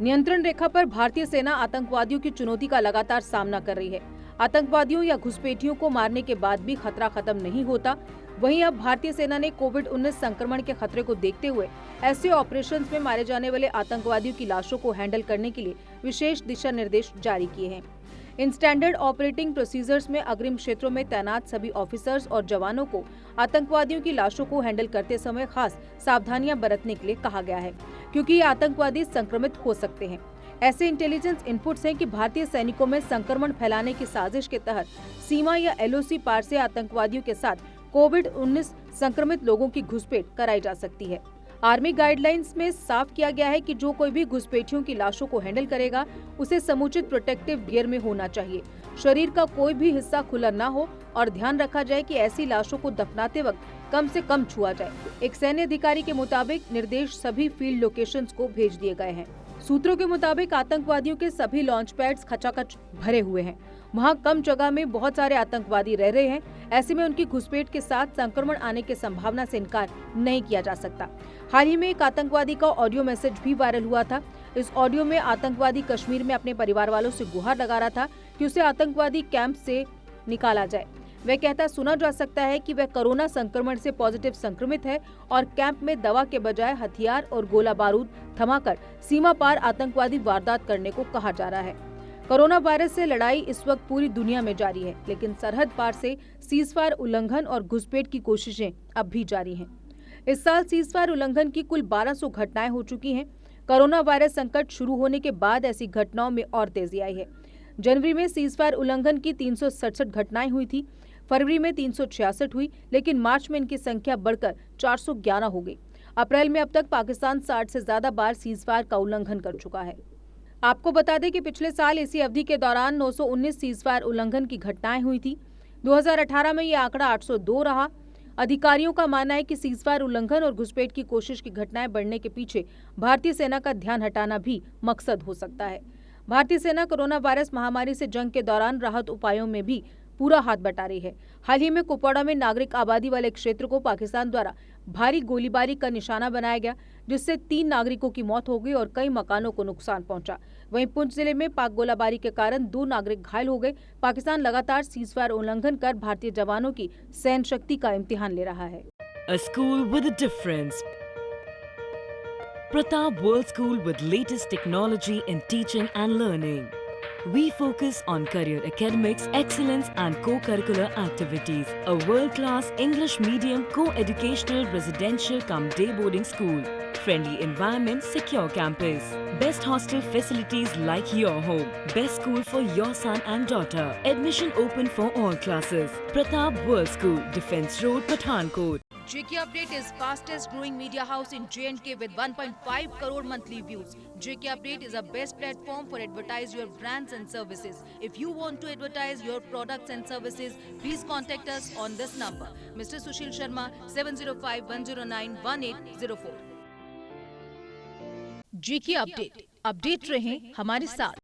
नियंत्रण रेखा पर भारतीय सेना आतंकवादियों की चुनौती का लगातार सामना कर रही है। आतंकवादियों या घुसपैठियों को मारने के बाद भी खतरा खत्म नहीं होता। वहीं अब भारतीय सेना ने कोविड-19 संक्रमण के खतरे को देखते हुए ऐसे ऑपरेशंस में मारे जाने वाले आतंकवादियों की लाशों को हैंडल करने के लिए विशेष दिशा निर्देश जारी किए हैं। इन स्टैंडर्ड ऑपरेटिंग प्रोसीजर्स में अग्रिम क्षेत्रों में तैनात सभी ऑफिसर्स और जवानों को आतंकवादियों की लाशों को हैंडल करते समय खास सावधानियां बरतने के लिए कहा गया है, क्योंकि ये आतंकवादी संक्रमित हो सकते हैं। ऐसे इंटेलिजेंस इनपुट्स हैं कि भारतीय सैनिकों में संक्रमण फैलाने की साजिश के तहत सीमा या एलओसी पार से आतंकवादियों के साथ कोविड-19 संक्रमित लोगों की घुसपैठ कराई जा सकती है। आर्मी गाइडलाइंस में साफ किया गया है कि जो कोई भी घुसपैठियों की लाशों को हैंडल करेगा उसे समुचित प्रोटेक्टिव गियर में होना चाहिए, शरीर का कोई भी हिस्सा खुला न हो और ध्यान रखा जाए कि ऐसी लाशों को दफनाते वक्त कम से कम छुआ जाए। एक सैन्य अधिकारी के मुताबिक निर्देश सभी फील्ड लोकेशंस को भेज दिए गए हैं। सूत्रों के मुताबिक आतंकवादियों के सभी लॉन्च पैड्स खचाखच भरे हुए हैं। वहां कम जगह में बहुत सारे आतंकवादी रह रहे हैं। ऐसे में उनकी घुसपैठ के साथ संक्रमण आने की संभावना से इनकार नहीं किया जा सकता। हाल ही में एक आतंकवादी का ऑडियो मैसेज भी वायरल हुआ था। इस ऑडियो में आतंकवादी कश्मीर में अपने परिवार वालों से गुहार लगा रहा था कि उसे आतंकवादी कैंप से निकाला जाए। वह कहता सुना जा सकता है कि वह कोरोना संक्रमण से पॉजिटिव संक्रमित है और कैंप में दवा के बजाय हथियार और गोला बारूद थमाकर सीमा पार आतंकवादी वारदात करने को कहा जा रहा है। कोरोना वायरस से लड़ाई इस वक्त पूरी दुनिया में जारी है, लेकिन सरहद पार से सीजफायर उल्लंघन और घुसपैठ की कोशिशें अब भी जारी हैं। इस साल सीजफायर उल्लंघन की कुल 1200 घटनाएं हो चुकी हैं। कोरोना वायरस संकट शुरू होने के बाद ऐसी घटनाओं में और तेजी आई है। जनवरी में सीजफायर उल्लंघन की 367 घटनाएं हुई थी, फरवरी में 366 हुई, लेकिन मार्च में इनकी संख्या बढ़कर 411 हो गई। अप्रैल में अब तक पाकिस्तान 60 से ज्यादा बार सीजफायर का उल्लंघन कर चुका है। आपको बता दें कि पिछले साल इसी अवधि के दौरान 919 सीजफायर उल्लंघन की घटनाएं हुई थी। 2018 में ये आंकड़ा 802 रहा। अधिकारियों का मानना है कि सीजफायर उल्लंघन और घुसपैठ की कोशिश की घटनाएं बढ़ने के पीछे भारतीय सेना का ध्यान हटाना भी मकसद हो सकता है। भारतीय सेना कोरोना वायरस महामारी से जंग के दौरान राहत उपायों में भी पूरा हाथ बटा रही है। हाल ही में कुपवाड़ा में नागरिक आबादी वाले क्षेत्र को पाकिस्तान द्वारा भारी गोलीबारी का निशाना बनाया गया, जिससे 3 नागरिकों की मौत हो गई और कई मकानों को नुकसान पहुंचा। वहीं पुंछ जिले में पाक गोलाबारी के कारण 2 नागरिक घायल हो गए। पाकिस्तान लगातार सीजफायर उल्लंघन कर भारतीय जवानों की सहन शक्ति का इम्तिहान ले रहा है। A school with a difference. Pratap World School with latest technology in teaching and learning. We focus on career academics, excellence and co-curricular activities. A world-class English medium co-educational residential cum day boarding school. Friendly environment, secure campus. Best hostel facilities like your home. Best school for your son and daughter. Admission open for all classes. Pratap World School, Defence Road, Pathankot. JK Update is fastest growing media house in J&K with 1.5 crore monthly views. JK Update is a best platform for advertise your brands and services. If you want to advertise your products and services, please contact us on this number. Mr. Sushil Sharma, 705-109-1804. JK Update. Update रहें हमारे साथ।